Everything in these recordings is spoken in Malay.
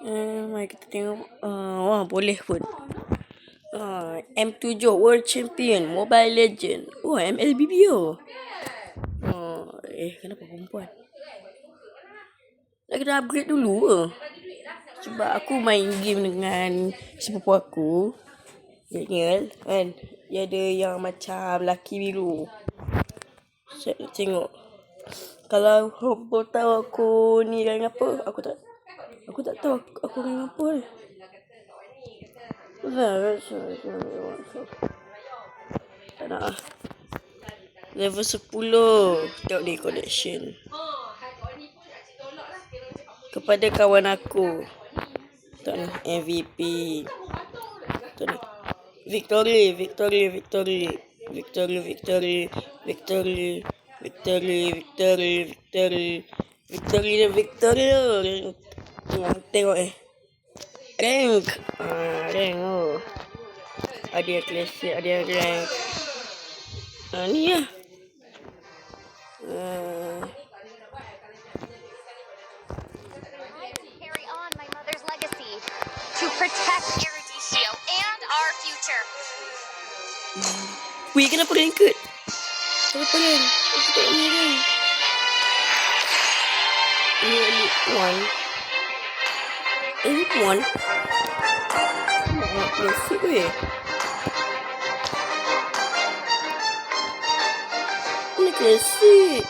Mari kita tengok. Wah, boleh pun. M7 World Champion Mobile Legend. MLBBO. Kenapa perempuan? Nak kena upgrade dulu ke? Sebab aku main game dengan sepupu aku. Daniel kan. Dia ada yang macam laki biru. Saya nak tengok. Kalau kau tahu aku ni rank apa, aku tak tahu aku rank apa ni. Tak nak lah. Level 10. Tengok ni connection. Kepada kawan aku. Tengok ni MVP. Tengok ni. Victory. Tengok rank. Rank ada yang klasik, ada yang rank. Ni lah. Carry on my mother's legacy to protect Eruditio and our future. Wih, kenapa rank cut? Kenapa rank? Aku tak ni rank. Ini Elite 1. Nak klasik weh. Ini klasik.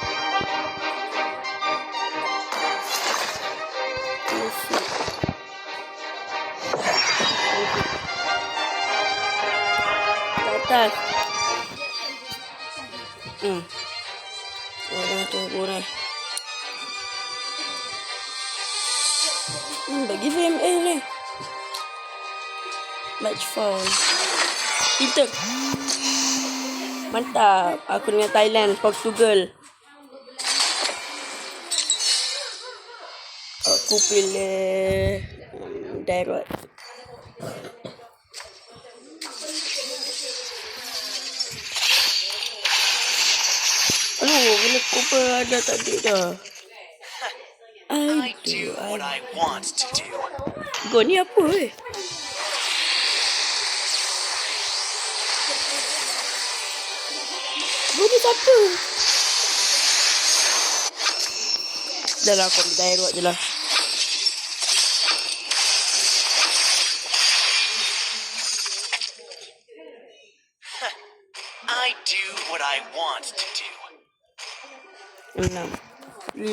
Atas. Dah tunggu ni. Bagi VML ni. Match found. Pinter. Mantap. Aku dengan Thailand, Portugal. Aku pilih Dairot. Benda Cooper ada tadi dah. I do what I want to do. Kau ni apa Kau ni siapa? Dah lah, aku ambil Dairot je lah. I do what I want to do. 6, 5,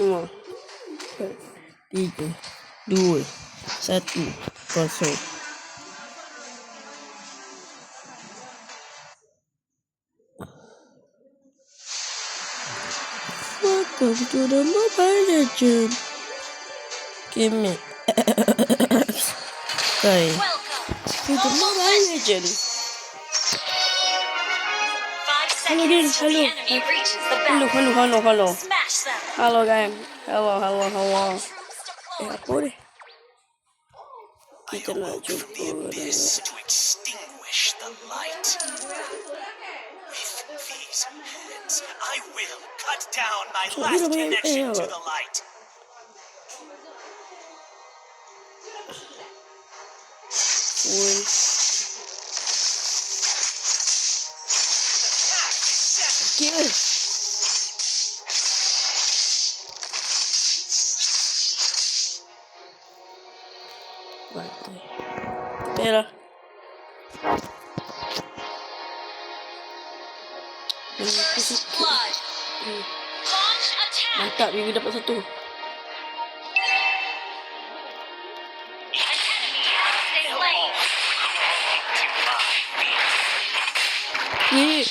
4, 3, 2, 1, 0. Welcome to the Mobile Legend. Game it. Sorry. To the Mobile Legend. 5 Hello, Din. seconds till the enemy reaches the Hello. battlefield. Smash them. Hello, gang. Hello. Apa ni? I Kita nak awoke from the jumpa. abyss to extinguish the light. With these hands, I will cut down my last connection to the light. Full. Kill. Mati. Merah. Blood. Launch attack. Mantap, Bibi dapat satu. An enemy has been slain. Ni.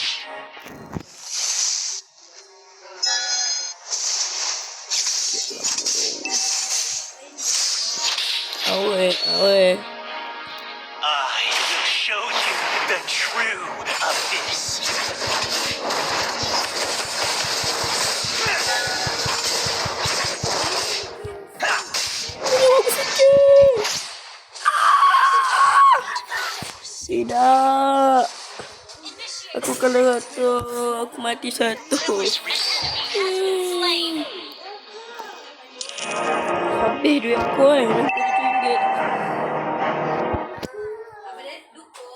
Awe. I will show you the true abyss. Tidak. Aku kalah satu. Aku mati satu. Habis duit aku kaget.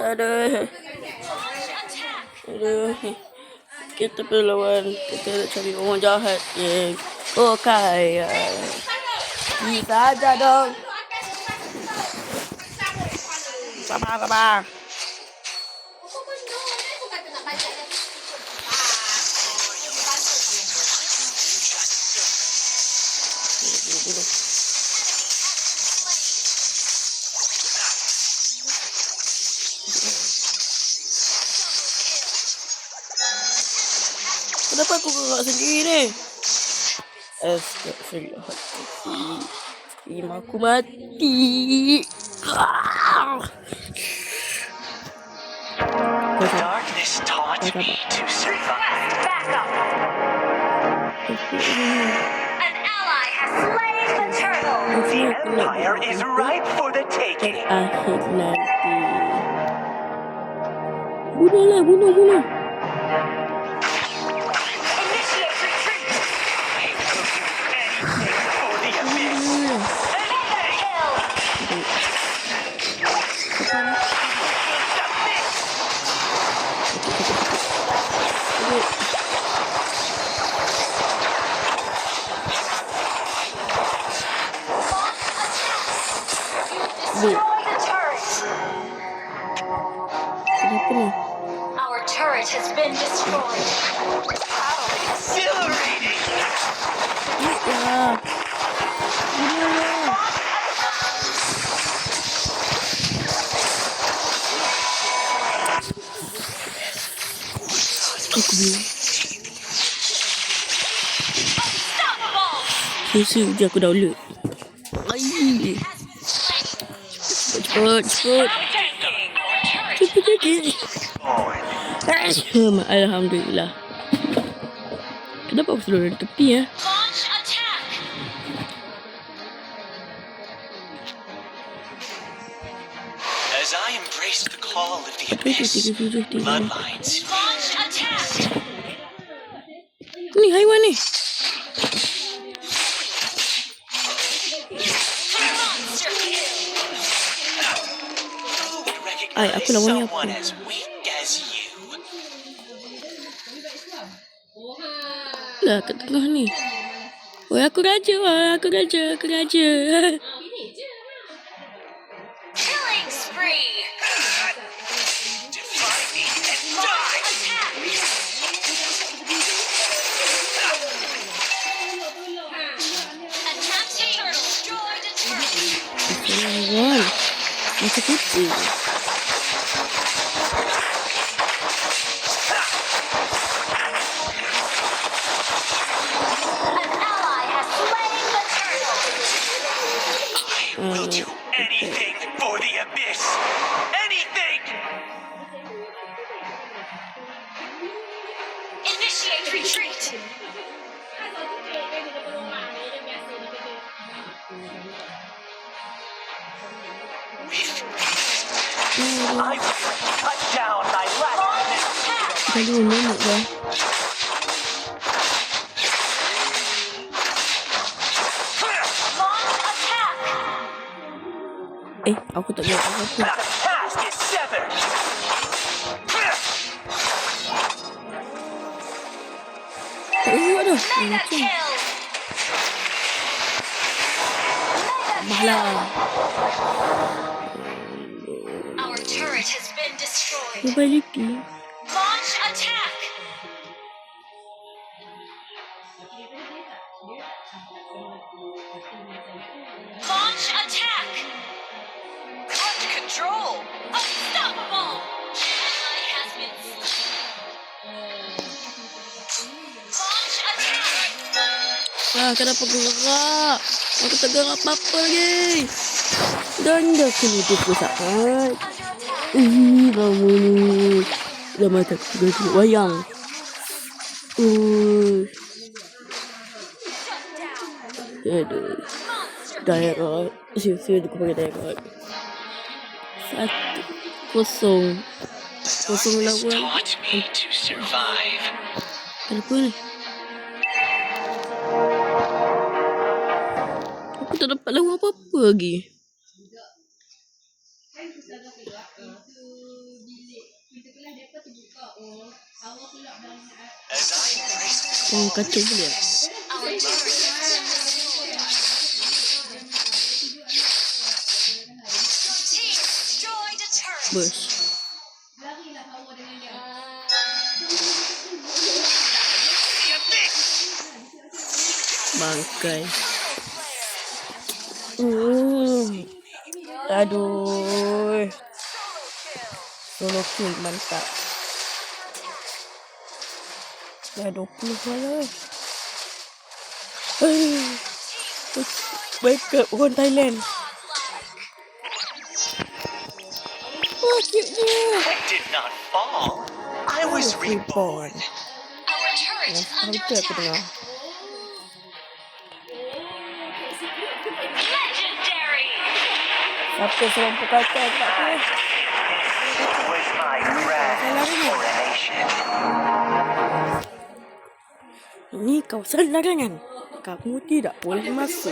Aduh. Kita perlu lawan. Kita nak cari orang jahat yang kaya. Bisa aja dong. Sabar. Kenapa aku gerak sendiri ni? Astagfirullahaladzim. Aku mati. Darkness taught me to survive. An ally has slain the turtle. The Empire is ripe for the taking. Akhir nanti. Bunuh. Initiate retreat. I will do anything for the abyss. Anything. Destroy the turret. Kenapa ni? Our turret has been destroyed. How exhilarating! Ya. Bunuh. Aku bilang. Susah je aku download. Ai. Cepat. Alhamdulillah. Kenapa aku selalu dari tepi ya? Launch attack. As I embrace the call of the abyss, bloodlines. Launch attack. Ni haiwan ni. Monster kill. Who would Ay, recognize aku lawan ni someone apa? as weak as you? Lah kat tengah ni. Oh, aku raja. Killing spree. Defy me and Launch die! attack. Attack the turtle. Destroy the turtle. Haiwan. Macam kucing. An ally has slain the turtle. I will do anything for the abyss! Anything! Initiate retreat. I will cut down my last Launch attack. Tadi nenek dah. Launch attack. Aku tak boleh apa-apa. The past is severed! Tak boleh buat dah. Mega Macam. kill. Mahlah. Our turret has been destroyed. Perbaiki. Launch attack. Launch attack. Touch control. Unstoppable. Ally has been Launch attack. Kenapa aku gerak? Aku tak gerak apa-apa lagi. Dan dah kena pukul saat. Under attack. Lama ni. Dah mata aku dah tengok wayang. Aduh. Daerah. Siap-siap aku pakai daerah. 1-0. Kosong Darkness lawan. taught me to survive. Kenapa ni? Aku tak dapat lawan apa-apa lagi. As I embrace the Oh, call of kacau the pula. abyss, Our turret has been destroyed. Your team destroyed a turret. Burst. the abyss. Bangkai. Double player. Aduh. Solo kill. Solo kill mantap. Dah 20 malah. Backup orang Thailand. Wah, cute-nya. I did not fall. I was reborn. Our turret under Betul aku dengar. attack. Legendary. Siapa serang perkataan tak tu? It was my grand coronation. Ini kawasan larangan. Kamu tidak boleh masuk.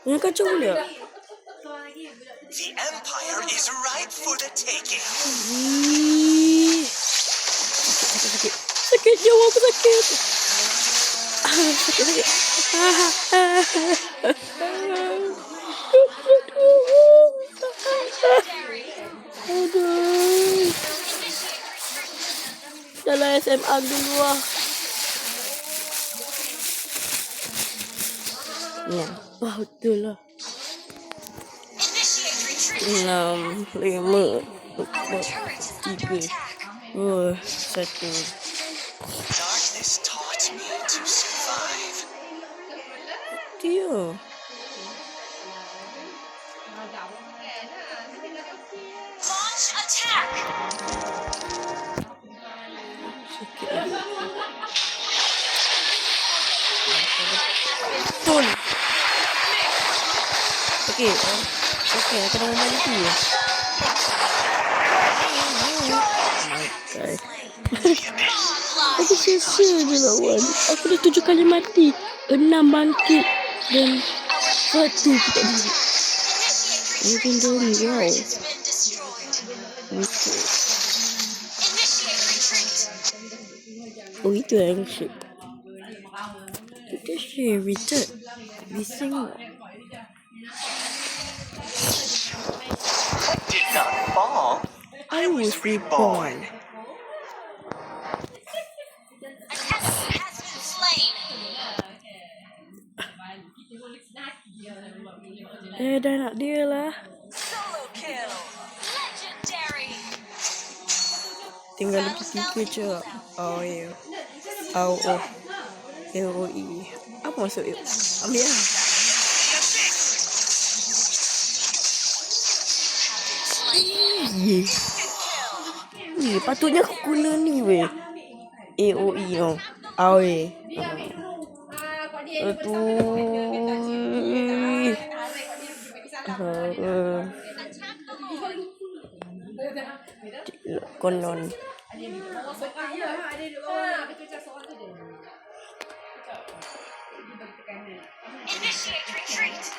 Yang kacau pula. The Empire is ripe for the taking. Sakit. Sakit jiwa aku sakit. Sakit. Aduh. Dalam SMA dulu lah. Ya, wah betul lah. Initiate retreat. 6, 5, Our turret is under 3, attack. 2, 1. Darkness taught me to survive. Dia. Launch attack. Sakit lah. Betul. Okey. Okey, nak kena membantu. Okay. Aku sia-sia je lawan. Aku dah 7 kali mati. 6 bangkit. Dan 1 aku tak boleh. Legendary, wow. Has been destroyed. Okay. Initiate retreat. Oh, itu yang ship. Kita share return. Bising lah. I did not fall. I was reborn. Enemy has been slain. Dah nak dia lah. Solo kill. Legendary. Tinggal lagi 3 je. Oh, ya. Oh. AOE. Apa maksud AOE? Ambil lah. Patutnya aku guna ni weh. AOE tau. AOE. Konon. Initiate retreat.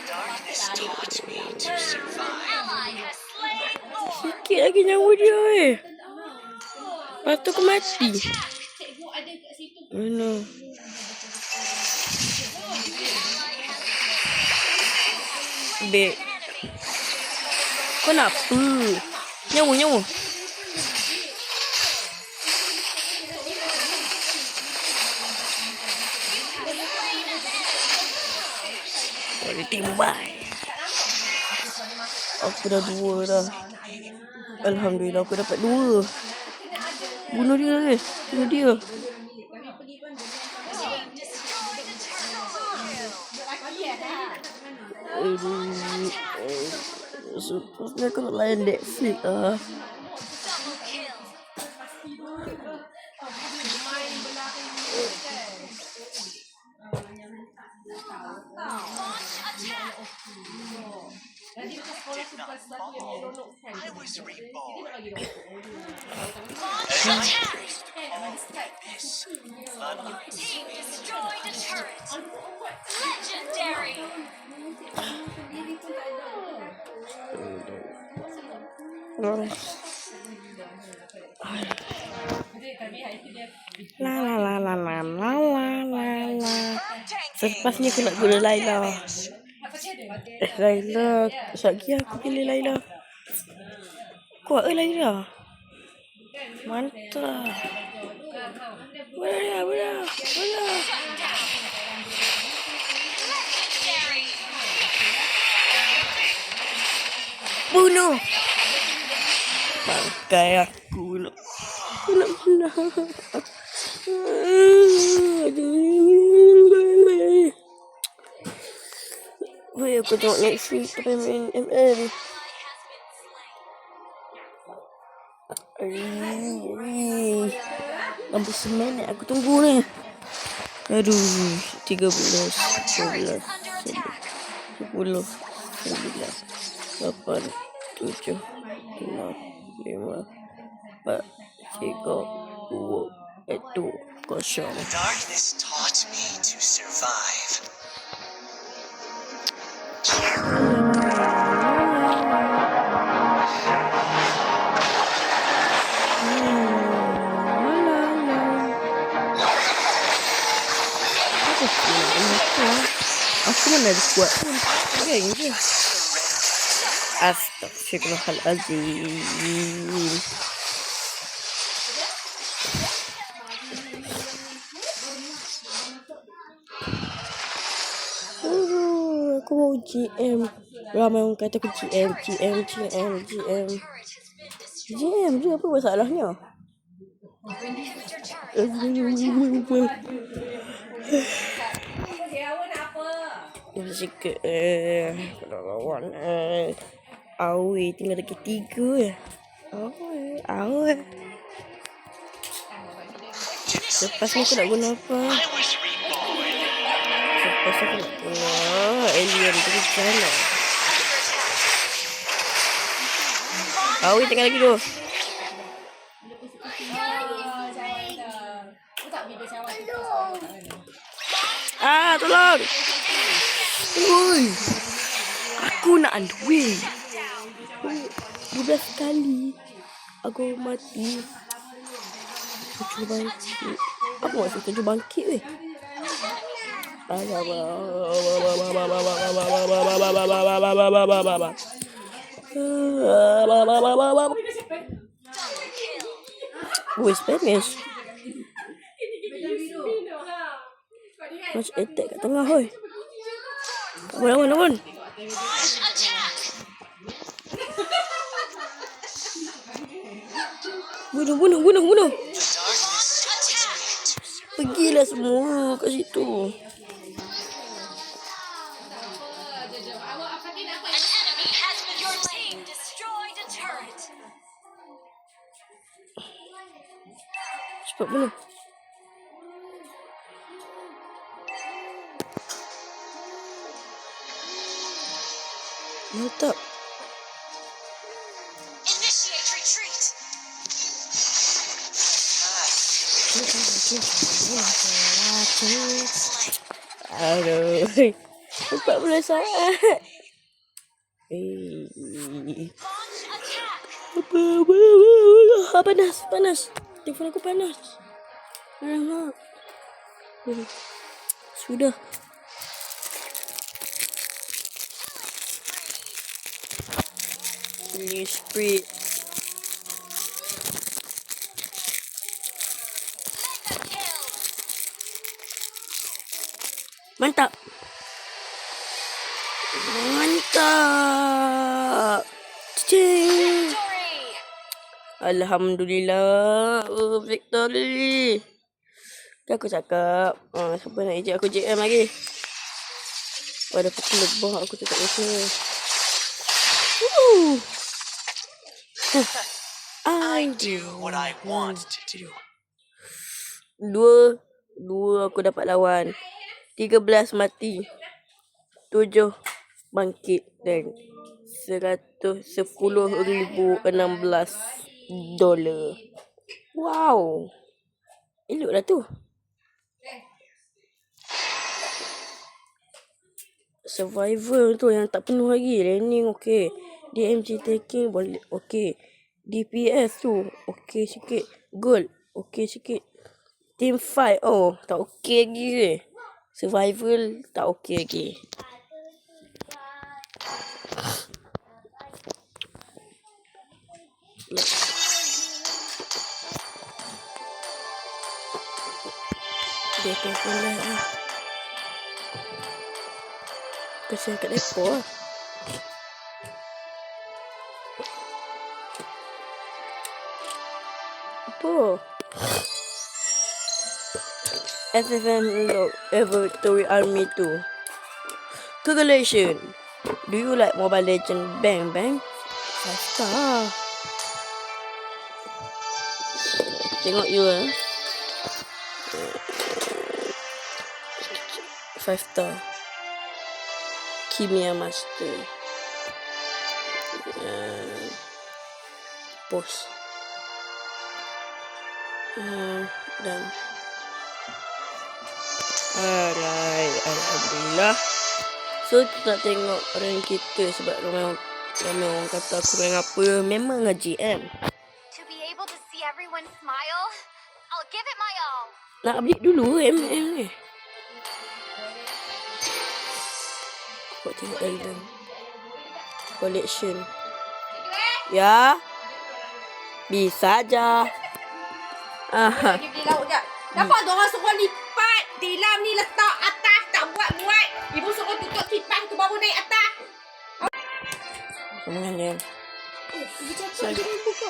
Darkness taught me to survive. Ally has slain Lord. Sikit lagi nyawa dia weh. Lepas tu aku mati. Mana? Bek. Kau nak apa? Nyawa. Boleh timbal. Aku dah 2 dah. Alhamdulillah aku dapat 2. Bunuh dia weh. Bunuh dia. Sepatutnya aku nak layan Netflix lah. I was reborn. Team destroyed a turret. Legendary. La la la la la la la la la. Selepasnya aku nak guna Laila. Laila. Sekejap lagi aku pilih Laila. Kuat ke Laila? Mantap. Boleh. Bunuh. Bangkai aku nak. Aku nak menang. Weh, aku tengok Netflix tapi main ML. Hampir seminit aku tunggu ni. Aduh, 13, 12, 10, 9, 8, 7, 6, 5, 4, 3, 2, 1, kosong. The darkness taught me to survive. Aku mana ada kuat pun. Geng je. Astaghfirullahalazim. Aku mau GM. Ramai orang kata aku GM je, apa masalahnya? Dia cakap nak lawan Awe tinggal lagi 3 Awe lepas ni aku nak guna apa? I was reborn. Lepas aku nak guna alien tu sana. Awe tinggal lagi 2. Tolong. Oi. Aku nak duit. 12 kali aku mati. Tujuh bangkit. Apa maksud tujuh bangkit weh? Spanish. Macam attack kat tengah hoi. Lawan. Bunuh. Pergilah semua kat situ. Your team destroyed a turret. Cepat bunuh. Mantap. Initiate retreat. Aduh. 14 saat. Panas. Telefon aku panas. Alamak. Sudah. New spree. Mantap. Cing. Alhamdulillah. Victory. Kan aku cakap, siapa nak ejek aku JM lagi? Pada pukul lebah aku cakap macam I do what I want to do. Dua aku dapat lawan. 13 mati. 7 bangkit dan $110,016. Wow. Elok lah tu. Survivor tu yang tak penuh lagi. Landing okey. DMG taking boleh okey. DPS tu okey sikit. Gold okey sikit. Team fight tak okey lagi ke. Survival tak okey lagi. Dia telefon lah. Kesian kat depo lah. Apa? SFM log Evertory Army 2. Congratulations. Do you like Mobile Legend? Bang bang. 5 star. Tengok you 5 star. Kimia Master. Post. Dan alright, alhamdulillah. So kita tengok rank kita sebab ramai orang kata aku rank apa. Memang ngaji kan. To be able to see everyone smile, I'll give it my all. Nak update dulu MM ni. Kau tengok island collection. Ya. Bisa aja. Pergi beli lauk jap. Nampak tu orang suruh lipat tilam ni letak atas tak buat-buat. Ibu suruh tutup kipas tu baru naik atas. Sama dengan dia. Ibu cakap dia buka.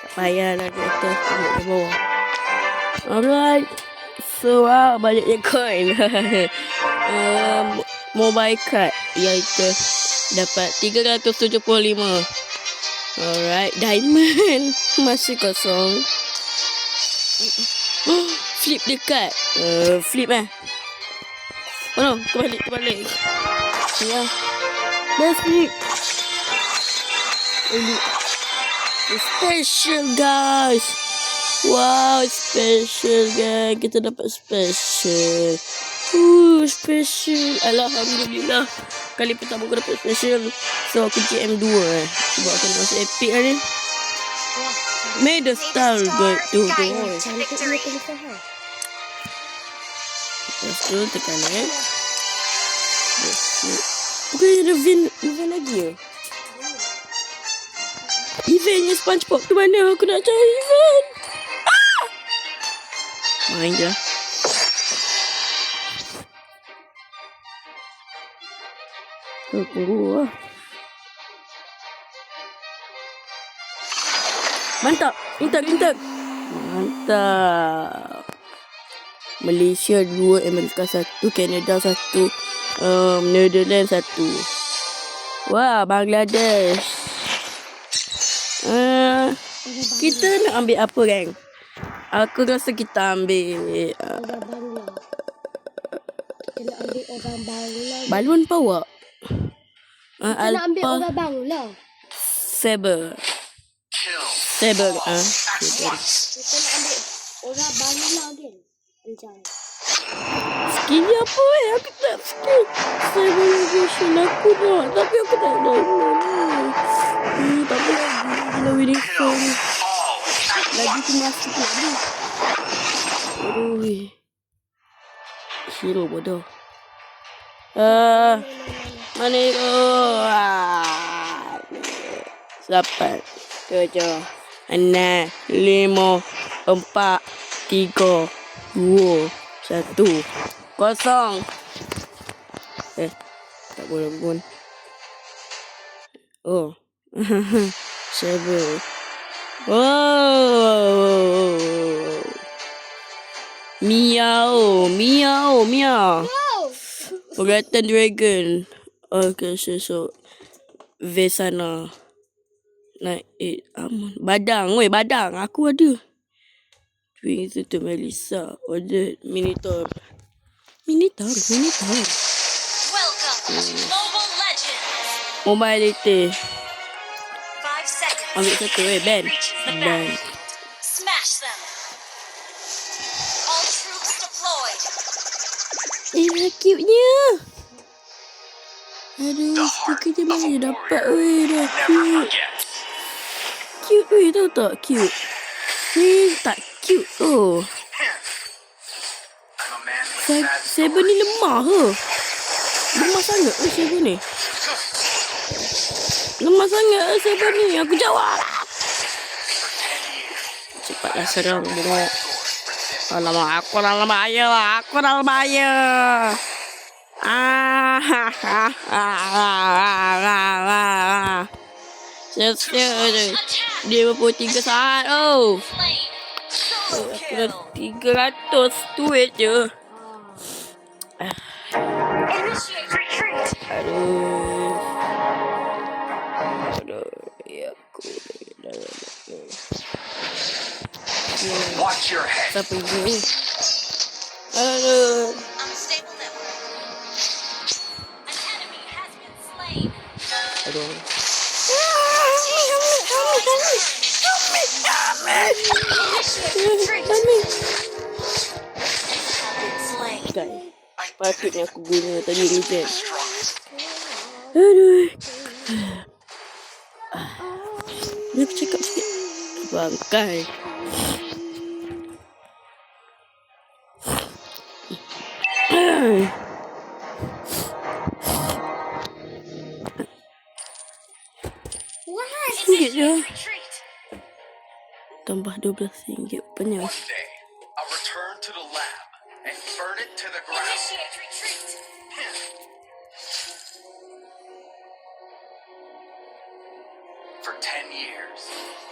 Tak payahlah di atas, tengok di bawah. Alright. So, baliknya coin. Mobile card iaitu dapat 375. Alright, diamond masih kosong. Flip dekat. Flip Oh no, terbalik. Ya. Dah flip. Ini special guys. Wow, special guys. Kita dapat special. Special. Alhamdulillah. Kali pertama aku dapat special. So aku GM2 sebab aku masih epic ni. May the star go to the wall. Lepas tu tekan bukan ada event lagi ya? Eventnya SpongeBob tu mana? Aku nak cari event. Main je lah. Tunggu lah. Mantap. Intern. Mantap. Malaysia 2, Amerika 1, Canada 1, Netherlands 1. Wah, Bangladesh. Kita nak ambil apa kan? Aku rasa kita ambil orang Bangla. balon power. Kita nak ambil orang Bangla. Saber. Kita nak ambil orang Bangla kan. Macam. Skill ni apa Aku tak skill Civilization aku nak. Tapi aku tak ada tapi gila winning phone lagi tu masuk lagi. Aduh. Hero bodoh. Mana itu? 8 7 6 5 4 3 2 1 kosong. Tak boleh pun. Oh. Saber. Oh. Miao. Pergatan dragon. Okay, so Vesana. Naik badang. Aku ada. Twin itu tu Melissa. Order Minotaur. Welcome to Mobile Legends. Mobility. 5 seconds. Ambil satu ban. Ban. Smash them. All troops deployed. Cute-nya. Aduh, stiker dia mana dapat dah cute. cute weh, tahu tak? Cute. Ni tak cute tu. I'm a man with sad Saber ni lemah ke? Lemah sangat ke Saber ni? Lemah sangat ke Saber ni? Aku jawab. Cepatlah serang bengok. Alamak, aku dalam bahaya lah. Aku dalam bahaya. Siap-siap je. Dia 23 saat oh. Aku dah 300 duit je. Initiate retreat. Aduh. Ya aku. Watch your head. Siapa ini? Aduh. Unstable network. An enemy has been slain. Aduh. Initiate retreat. Slain. Kan. Patutnya aku guna tadi regen. Aduh. Ni aku cakap sikit. Bangkai. RM1 je. Retreat. Tambah RM12 punya. One day, I'll return to the lab and burn it to the ground. Initiate retreat. For 10 years,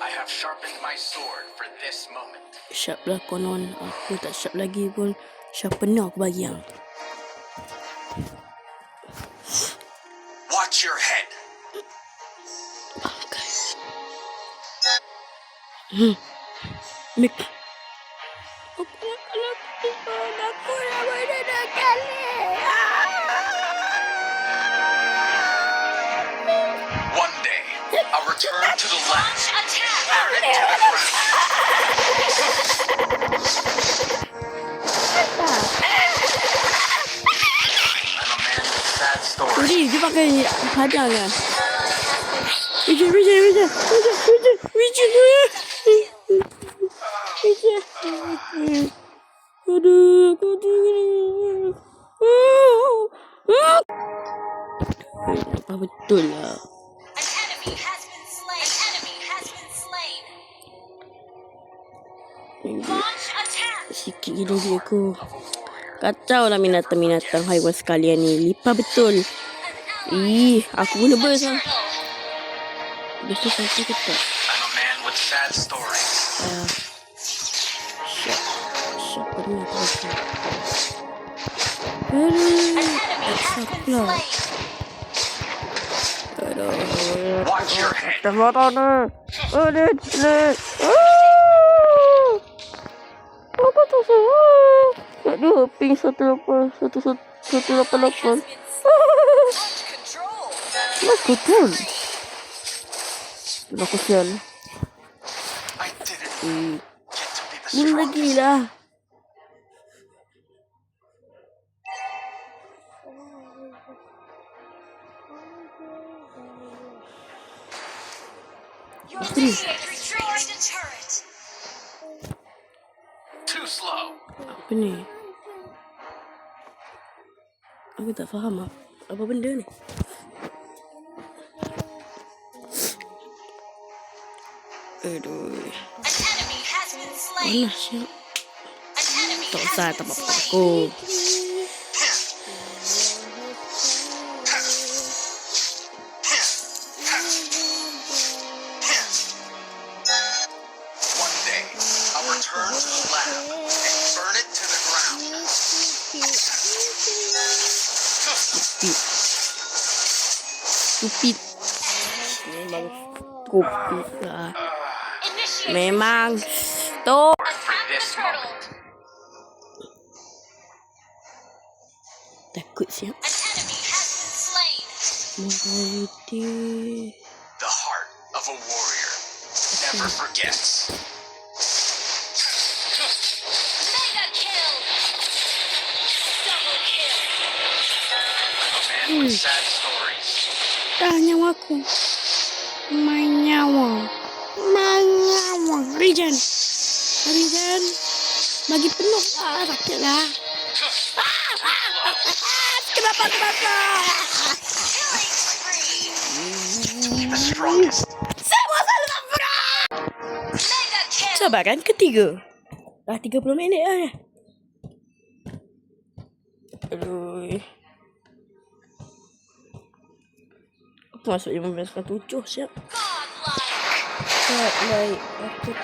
I have sharpened my sword for this moment. Sharp lah konon. Aku tak sharp lagi pun. Sharpener aku bagi yang. Watch your head. Bangkai. Mik. Aku dah berdua kali. One day, I'll return to the lab, Launch attack. burn it to the ground. I'm a man with sad stories. Jadi dia pakai hadang kan? Wijay. Aduh, aku tinggal. Apa betul lah. An enemy has been slain. An enemy has been slain. Launch attack. Sikit gila dia aku. Kacau lah binatang-binatang haiwan sekalian ni. Lipat betul. Ih, aku guna burst lah. Biasa sampai ke tak? I'm a man with sad stories. Siapa ni aku rasa. An Aduh. enemy has been Lah. slain. Aduh. Watch your head. Dah marah ni. Aduh. Apa tu sah? Aduh, ping 188. Control. Mas betul. Aku sial. I didn't get to be the Ni lagi strongest. lah. Your initiate destroyed a turret. Too slow. Apa ni? Aku tak faham apa benda ni. Aduh. An enemy has been slain. Panas siap. An enemy Tak has usah been tak apa-apa slain. aku. One day, I'll return to the lab and burn it to the ground. Stupid. Memang stupid lah. Initiate Memang stop. attack the this turtle. Takut siap. An enemy has been slain. Merah. The heart of a warrior never forgets. Mega kill. Double kill. I'm a man with sad stories. Dah nyawa aku. Main nyawa. Lari Jan. Bagi penuh. Sakit lah. Kenapa? The strongest. Semua selalu tak pernah. Mega kill. Cabaran ketiga. 30 minit lah. Aduh. Aku masuk 15.7 siap. Godlike. Aku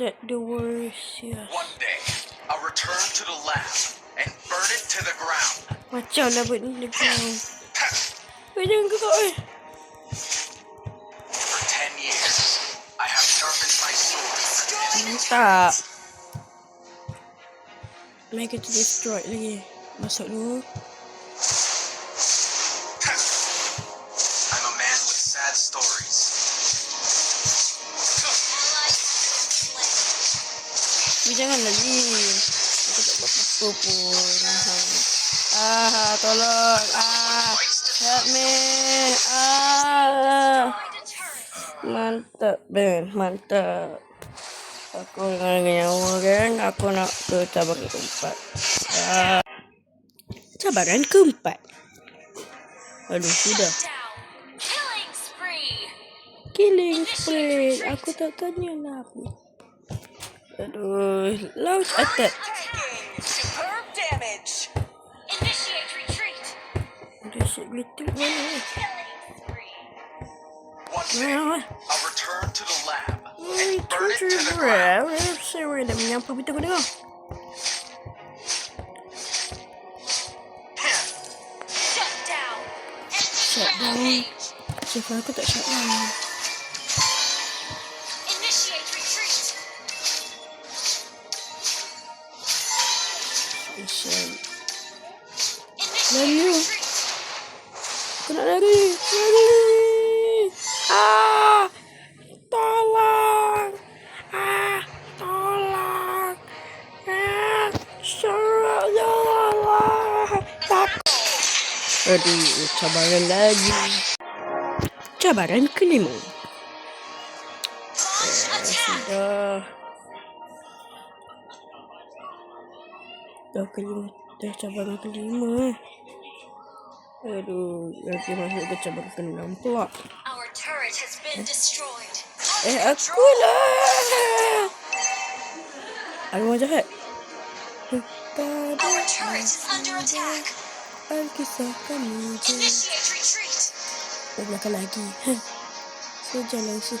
that the worst ya. One day, I'll return to the lab and burn it to the ground. Macam dah buat ni kau. Jangan kau For 10 years, I have sharpened my sword. tak. Make it to destroy lagi. Masuk dulu. I'm a man with sad stories. Jangan lagi. Aku tak buat apa pun. Tolong. Help me. Mantap, Ben. Mantap. Aku dengan nyawa kan. Aku nak ke cabaran keempat. Cabaran keempat. Aduh, sudah. Killing spree. Killing spree. Aku tak tanya lah apa. Aduh, launch attack. Superb damage. Initiate retreat. Dia shit glitik mana ni? Killing spree. One day, I'll return to the lab and burn it to the ground. Saya dah menyampah berita kau dengar. Shut down. Shut down. Siapa aku tak shut down. Initiate retreat. Lari. Initiate retreat. Aku nak lari. Tolong. Tolong. Aduh, cabaran lagi. Cabaran kelima. Sudah. Dah cabaran kelima. Aduh, lagi masuk ke cabaran ke-6 pula. Our turret has been destroyed. Aku lah. Ada orang jahat. Our turret is under attack. Alkisah kami je. Initiate retreat. Belakang lagi. Sejalan sih.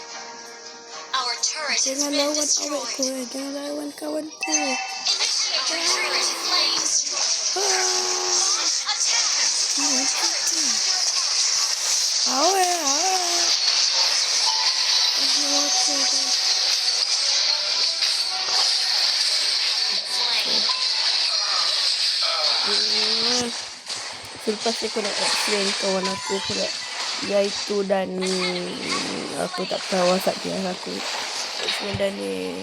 Our turret has Jangan been lawan destroyed. awakku. Jangan lawan kawanku. Initiate retreat. Flames. Attack. Selepas aku nak action kawan aku pula. Iaitu Dani. Aku tak tahu asal dia aku. Semua Dani.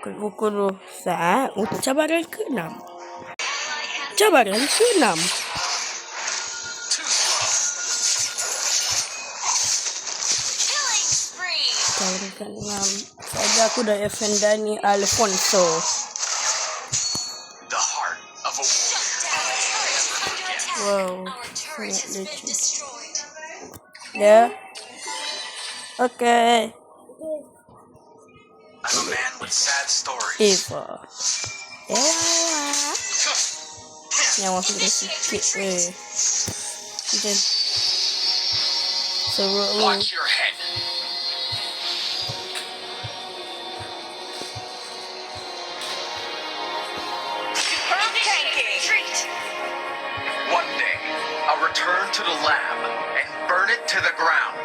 Pukul saat untuk cabaran ke-6. Cabaran ke-6. Killing spree. Cabaran ke-6. Saja aku dah FN Dani Alfonso. The heart of a warrior. Wow. Our turret has been destroyed. Ya. Okay. I'm a man with sad stories. Eva. Yang masuk dia sikit Macam seruk ni. Watch your head. One day, I'll return to the lab and burn it to the ground.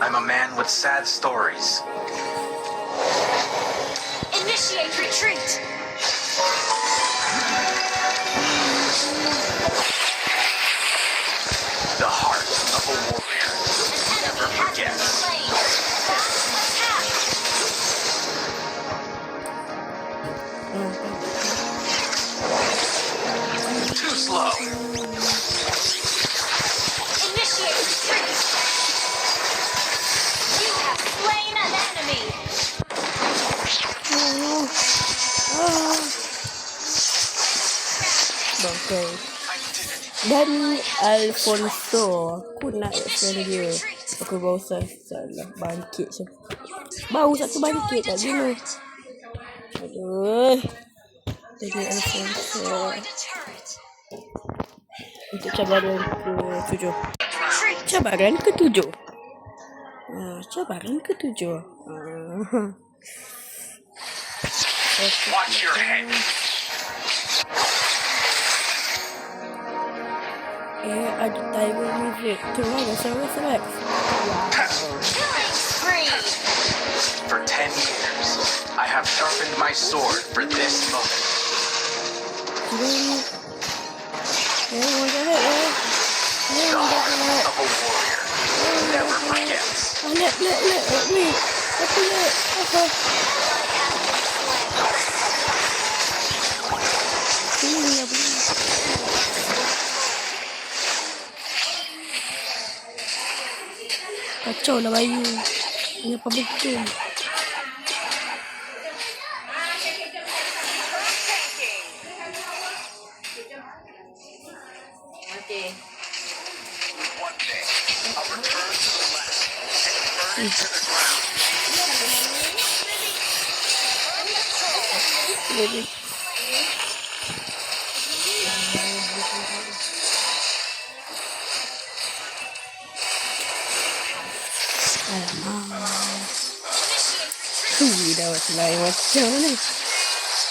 I'm a man with sad stories. Initiate retreat. The heart of a warrior never forgets. Too slow. Okay. Dan Alfonso. Aku nak extend dia. Aku baru salah bangkit. Baru satu bangkit tak gila. Aduh. Jadi Alfonso. Untuk cabaran ke-7. Cabaran ke-7. Cabaran ke-7. Watch your head. Ada tiger music. Tengok ada serak-serak. For 10 years, I have sharpened my sword for this moment. What the heck? The heart of a warrior never forgets. Let me. Apa let? Apa? Ini apa? Kacau lah Bayu. Ini apa betul? Okay. One day, I'll return to the land and burn it to the ground. Jadi. Dah lain macam ni.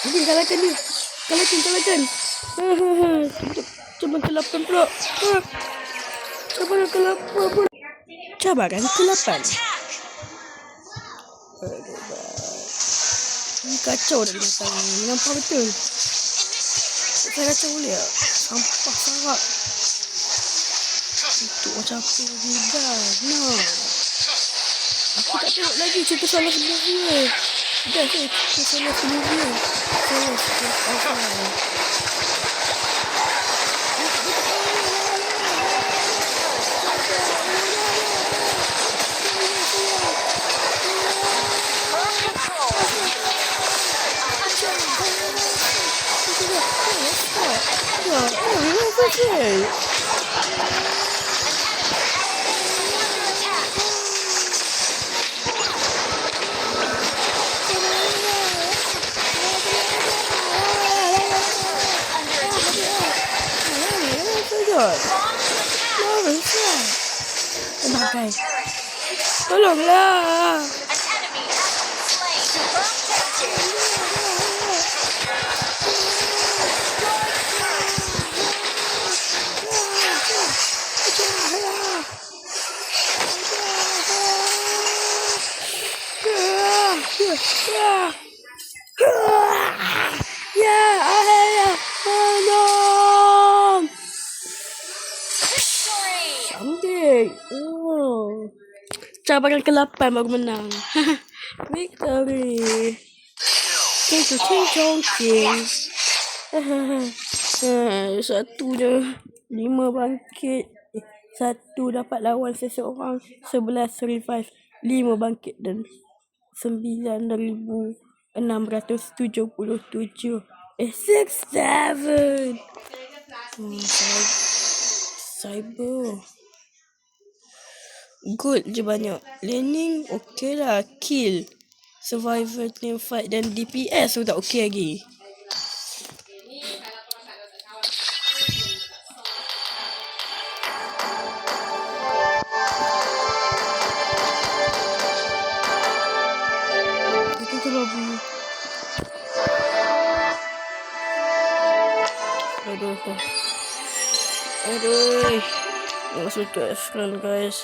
Ini kalahkan dia. Kalahkan. Cabaran ke-8 pula. Cabaran ke-8 pula. Cabaran ke-8. Ini kacau dah binatang ni. Nampak betul. Saya kacau boleh tak? Sampah sarap. Untuk macam apa juga. No. Aku tak tengok lagi cerita salah sebelumnya. Dah cerita salah sebelumnya. Tolonglah. Cabaran ke-8 baru menang. Victory. King. Satu je. 5 bangkit. 1 dapat lawan seseorang. 11 revive. 5 bangkit dan 9,677. 6-7. Cyber. Good je banyak. Learning okey lah. Kill. Survival, team fight dan DPS tu tak okey lagi. Itu tu lobby. Aduh. Masuk ke F-Run guys.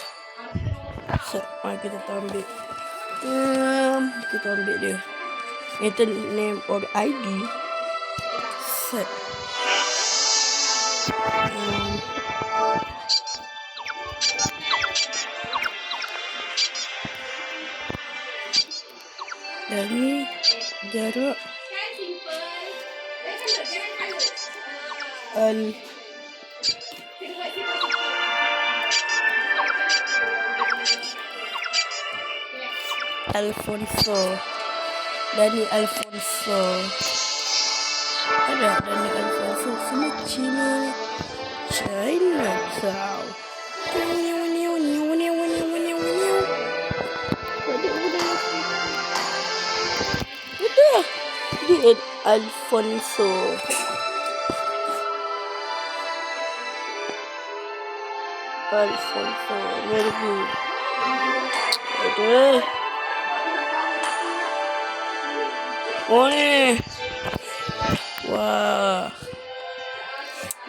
Mari kita ambil. Kita ambil dia. Enter name or ID. Set. Dan ni jarak Alfonso. Dani Alfonso. Ada Dani Alfonso. Sama Chinatown. Udah. Dia Alfonso. Very good. Aduh. Oh ni. Wah.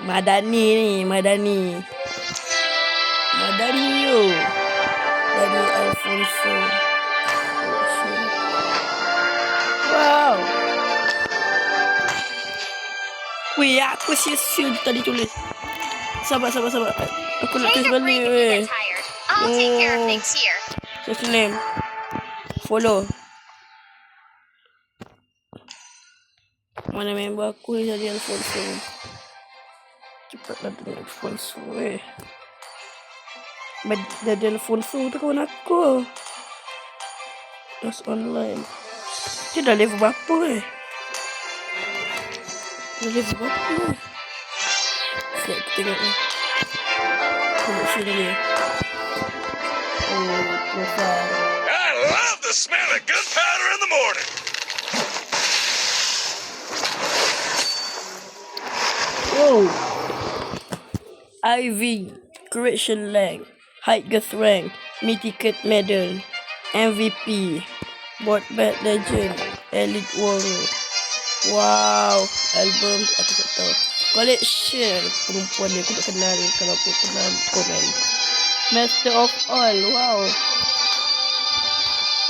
Madani yo. Dani Alfonso. Wow. Wih, aku siu tadi tulis. Sabar. Aku nak tulis Take a balik break if you weh. get tired. I'll take care of things here. Just name. Follow. Mana member aku ni jadi Alfonso. Cepatlah dengan Alfonso weh. Jadi Alfonso tu kawan aku. Just online. Dia dah level berapa weh? Sekejap aku tengok ni. Tengok sini ni. Oh, profile. I love the smell of gunpowder in the morning. Oh. IV, correction rank, height guth rank, mythical medal, MVP, bot bad legend, elite warrior. Wow, album aku tak tahu. Collection, perempuan ni aku tak kenal. Kalau aku kenal, komen. Master of all, wow.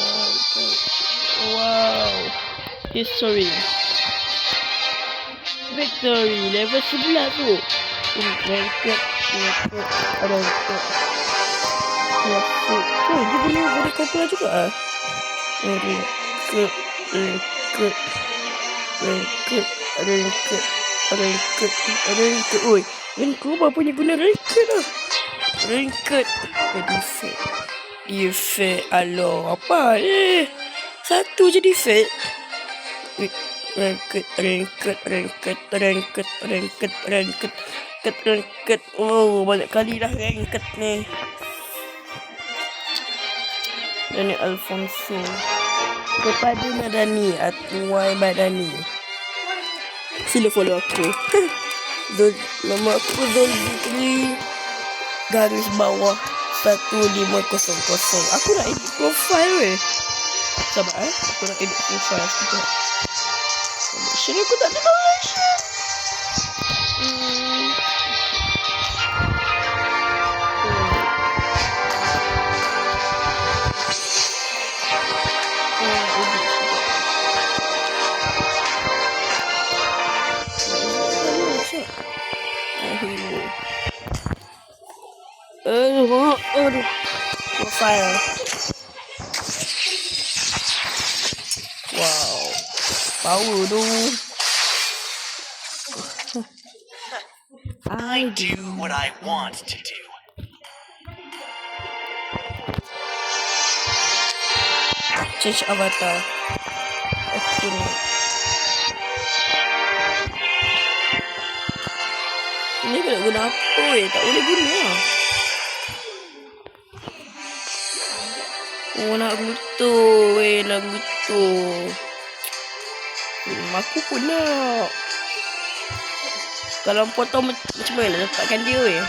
Okay. Wow. History. Victory, level 11 tu. Ranked. Oh, dia boleh cover juga ah. Ranked. Oi, kau apa punya guna ranked lah. Ranked. Defect. Aloh, apa ni? Satu je defect. Ranked. Oh, banyak kali dah ranked ni. Dani Alfonso. Kepada Madani Atuai Madani. Sila follow aku. Nama aku Zulfikri. Garis bawah 1500. Aku nak edit profile weh. Sabar aku nak edit profile sekejap. Collection aku tak ada collection. Aduh. Profile. Wow. Power tu. I do what I want to do. Change avatar. Okay. Ini nak guna apa tak boleh guna. Oh, nak gutur aku pun nak. Kalau potong macam mana letakkan dia weh.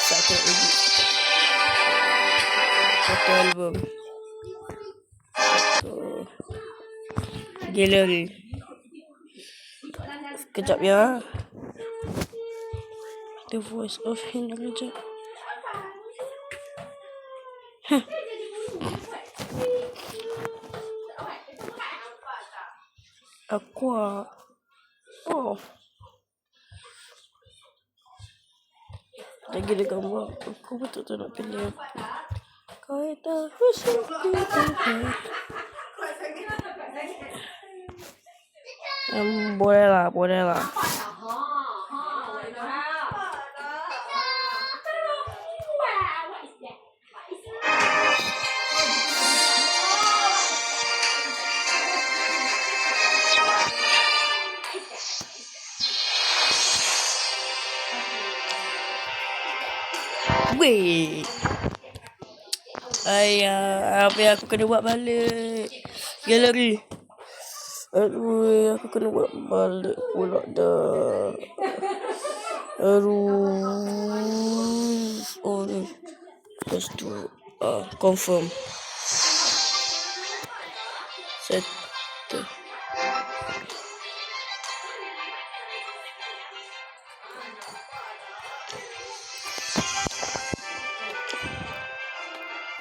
Tak kena edit. Foto album. Gallery. Sekejap ya. The voice of him sekejap. Aqua. Oh. Lagi ada gambar. Aku betul-betul nak pilih apa. Kau tahu sakit. Boleh lah. Weh. Ayah, apa yang aku kena buat balik? Galeri. Aduh, aku kena buat balik pula dah. Aduh. Oh ni. Lepas tu confirm. Settle.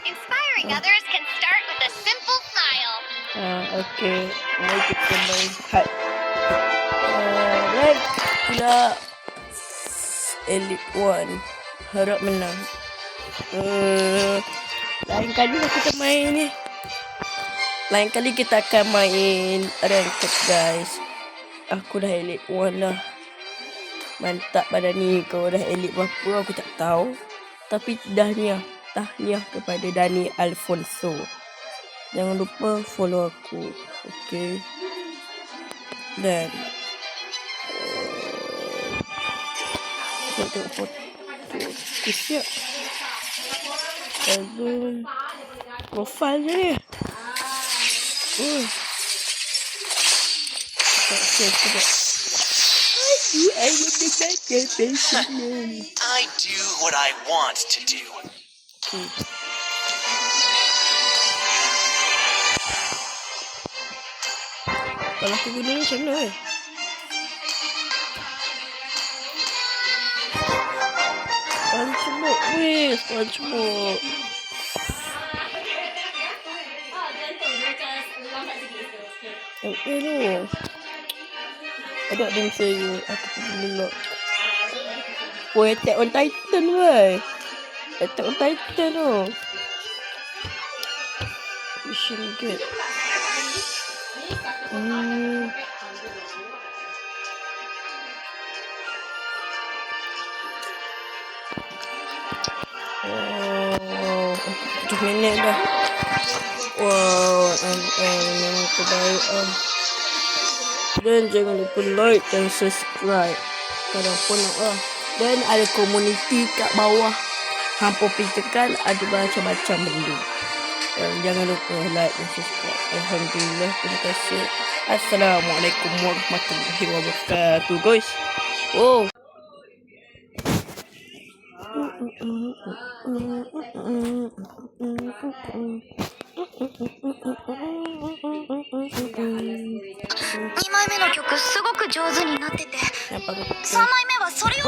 Inspiring others can start with a simple smile. Okay. Mari kita melihat. Dan pula Elite One. Harap menang. Lain kali lah kita main ni. Lain kali kita akan main ranked guys. Aku dah Elite One lah. Mantap pada ni. Kau dah Elite berapa aku tak tahu. Tapi tahniah kepada Dani Alfonso. Jangan lupa follow aku. Okay. Dan tengok foto aku siap. Album profile je ni. I do what I want to do. Kalau aku guna ni macam mana SpongeBob weh, SpongeBob. Hello. Ada dia saya. Aku pergi lock. Oh, Attack on Titan weh. Attack on Titan tu. Vision Gate. Oh, 7 minit dah. Wow, memang terbaik Dan jangan lupa like dan subscribe kalau pun nak Dan ada komuniti kat bawah. Hampa pergi tekan, ada macam-macam benda. Dan jangan lupa like dan subscribe. Alhamdulillah, terima kasih. Assalamualaikum warahmatullahi wabarakatuh guys. Oh. Two 枚目の曲すごく上手になってて3枚目はそれを